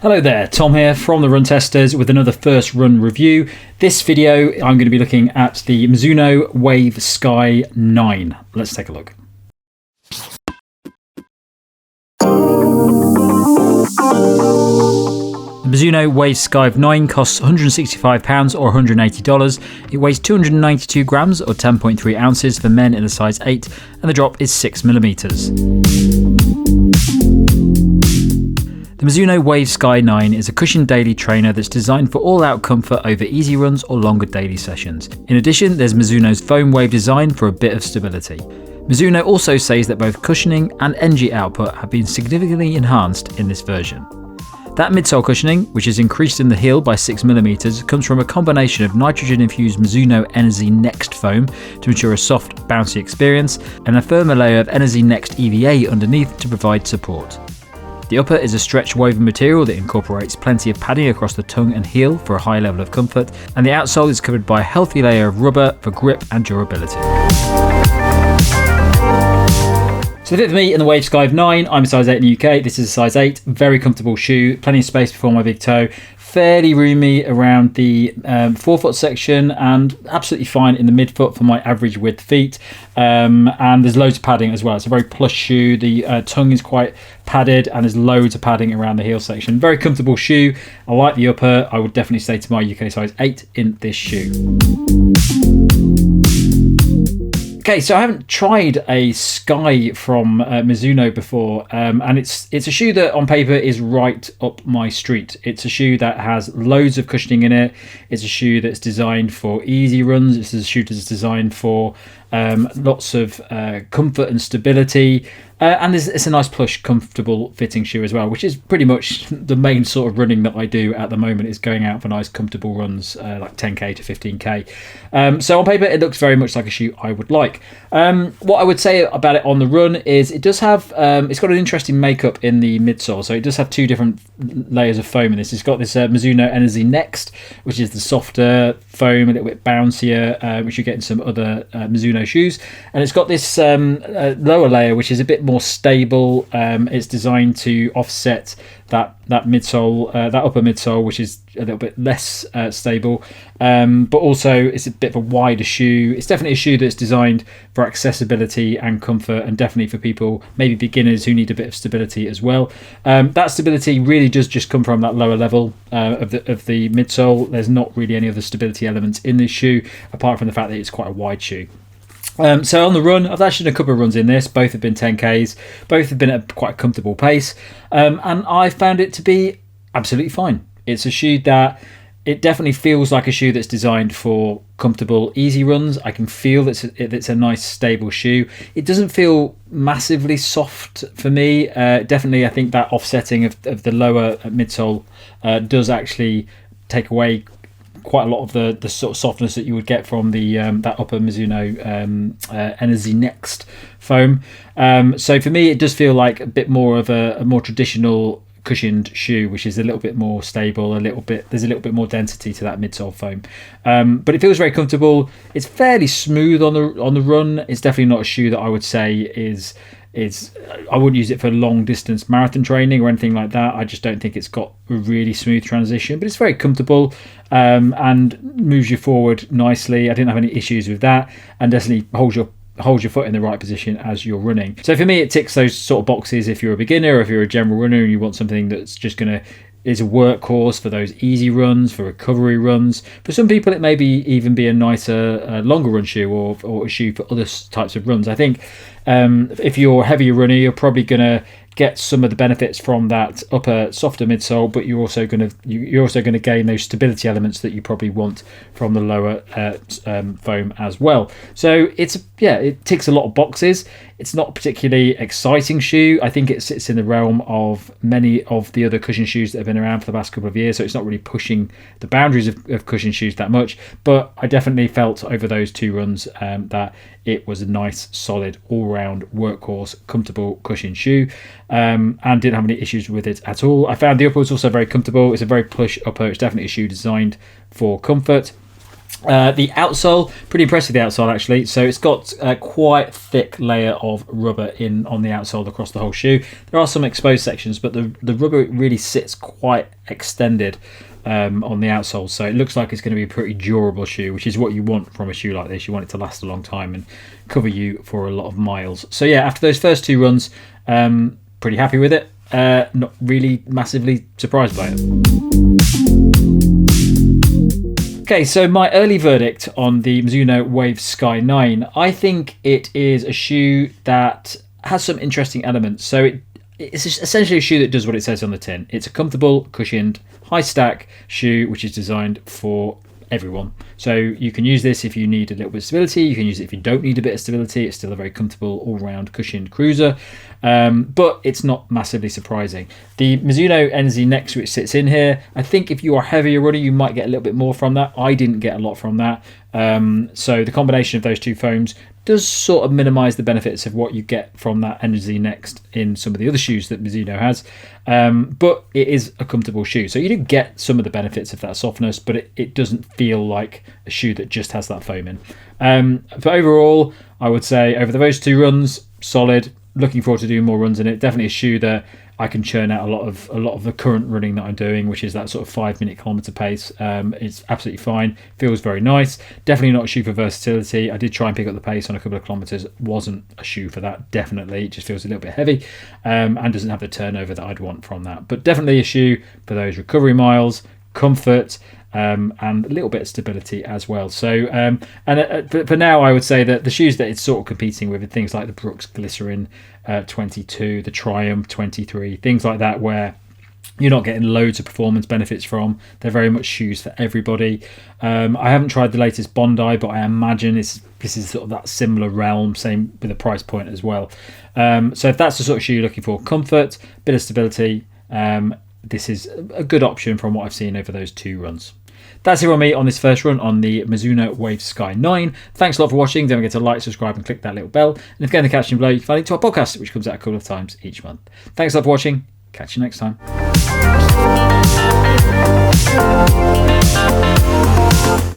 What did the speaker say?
Hello there, Tom here from the Run Testers with another first run review. This video I'm going to be looking at the Mizuno Wave Sky 9. Let's take a look. The Mizuno Wave Sky 9 costs £165 or $180. It weighs 292 grams or 10.3 ounces for men in a size 8 and the drop is 6mm. The Mizuno Wave Sky 9 is a cushioned daily trainer that's designed for all-out comfort over easy runs or longer daily sessions. In addition, there's Mizuno's foam wave design for a bit of stability. Mizuno also says that both cushioning and energy output have been significantly enhanced in this version. That midsole cushioning, which is increased in the heel by 6mm, comes from a combination of nitrogen-infused Mizuno Enerzy NXT foam to ensure a soft, bouncy experience, and a firmer layer of Enerzy NXT EVA underneath to provide support. The upper is a stretch woven material that incorporates plenty of padding across the tongue and heel for a high level of comfort, and the outsole is covered by a healthy layer of rubber for grip and durability. So the fit for me in the Wave Sky 9, I'm a size 8 in the UK, this is a size 8, very comfortable shoe, plenty of space before my big toe, fairly roomy around the forefoot section and absolutely fine in the midfoot for my average width feet, and there's loads of padding as well. It's a very plush shoe, the tongue is quite padded and there's loads of padding around the heel section. Very comfortable shoe, I like the upper, I would definitely stay to my UK size 8 in this shoe. Okay, so I haven't tried a Sky from Mizuno before, and it's a shoe that on paper is right up my street. It's a shoe that has loads of cushioning in it. It's a shoe that's designed for easy runs. It's a shoe that's designed for lots of comfort and stability. And it's a nice plush, comfortable fitting shoe as well, which is pretty much the main sort of running that I do at the moment, is going out for nice comfortable runs like 10k to 15k. So on paper it looks very much like a shoe I would like. What I would say about it on the run is it does have, it's got an interesting makeup in the midsole. So it does have two different layers of foam in this. It's got this Mizuno Enerzy NXT, which is the softer foam, a little bit bouncier, which you get in some other Mizuno shoes. And it's got this lower layer, which is a bit more stable. It's designed to offset that midsole, that upper midsole, which is a little bit less stable, but also it's a bit of a wider shoe. It's definitely a shoe that's designed for accessibility and comfort, and definitely for people, maybe beginners, who need a bit of stability as well. That stability really does just come from that lower level of the midsole. There's not really any other stability elements in this shoe apart from the fact that it's quite a wide shoe. So on the run, I've actually done a couple of runs in this. Both have been 10Ks. Both have been at quite a comfortable pace. And I found it to be absolutely fine. It's a shoe that, it definitely feels like a shoe that's designed for comfortable, easy runs. I can feel that it's a nice, stable shoe. It doesn't feel massively soft for me. Definitely, I think that offsetting of the lower midsole does actually take away quite a lot of the sort of softness that you would get from the that upper Mizuno Enerzy NXT foam. So for me, it does feel like a bit more of a more traditional cushioned shoe, which is a little bit more stable, there's a little bit more density to that midsole foam. But it feels very comfortable. It's fairly smooth on the run. It's definitely not a shoe that I would say is I wouldn't use it for long distance marathon training or anything like that. I just don't think it's got a really smooth transition, but it's very comfortable and moves you forward nicely. I didn't have any issues with that, and definitely holds your foot in the right position as you're running. So for me, it ticks those sort of boxes if you're a beginner, or if you're a general runner and you want something that's just is a workhorse for those easy runs, for recovery runs. For some people, it may even be a nicer, longer run shoe, or a shoe for other types of runs. I think if you're a heavier runner, you're probably going to get some of the benefits from that upper, softer midsole, but you're also going to gain those stability elements that you probably want from the lower foam as well. So it ticks a lot of boxes. It's not a particularly exciting shoe. I think it sits in the realm of many of the other cushion shoes that have been around for the past couple of years, so it's not really pushing the boundaries of cushion shoes that much. But I definitely felt over those two runs that it was a nice, solid, all-round workhorse, comfortable cushion shoe, and didn't have any issues with it at all. I found the upper was also very comfortable. It's a very plush upper. It's definitely a shoe designed for comfort. The outsole, pretty impressive, the outsole actually. So it's got a quite thick layer of rubber on the outsole across the whole shoe. There are some exposed sections, but the rubber really sits quite extended on the outsole. So it looks like it's going to be a pretty durable shoe, which is what you want from a shoe like this. You want it to last a long time and cover you for a lot of miles. So yeah, after those first 2 runs, pretty happy with it. Not really massively surprised by it. Okay, so my early verdict on the Mizuno Wave Sky 9, I think it is a shoe that has some interesting elements. So it's essentially a shoe that does what it says on the tin. It's a comfortable, cushioned, high stack shoe which is designed for everyone. So you can use this if you need a little bit of stability. You can use it if you don't need a bit of stability. It's still a very comfortable all-round cushioned cruiser, but it's not massively surprising. The Mizuno Enerzy NXT, which sits in here, I think if you are a heavier runner, you might get a little bit more from that. I didn't get a lot from that. So the combination of those 2 foams does sort of minimize the benefits of what you get from that Enerzy NXT in some of the other shoes that Mizuno has. But it is a comfortable shoe. So you do get some of the benefits of that softness, but it doesn't feel like a shoe that just has that foam in. But overall, I would say over those 2 runs, solid. Looking forward to doing more runs in it. Definitely a shoe that I can churn out a lot of the current running that I'm doing, which is that sort of 5-minute kilometer pace. It's absolutely fine. Feels very nice. Definitely not a shoe for versatility. I did try and pick up the pace on a couple of kilometers. Wasn't a shoe for that. Definitely, it just feels a little bit heavy, and doesn't have the turnover that I'd want from that. But definitely a shoe for those recovery miles, comfort, and a little bit of stability as well. So for now, I would say that the shoes that it's sort of competing with are things like the Brooks Glycerin 22, the Triumph 23, things like that, where you're not getting loads of performance benefits from. They're very much shoes for everybody. I haven't tried the latest Bondi, but I imagine this is sort of that similar realm, same with the price point as well. So if that's the sort of shoe you're looking for, comfort, bit of stability, this is a good option from what I've seen over those 2 runs. That's it from me on this first run on the Mizuno Wave Sky 9. Thanks a lot for watching. Don't forget to like, subscribe and click that little bell. And if you're in the caption below, you can find a link to our podcast, which comes out a couple of times each month. Thanks a lot for watching. Catch you next time.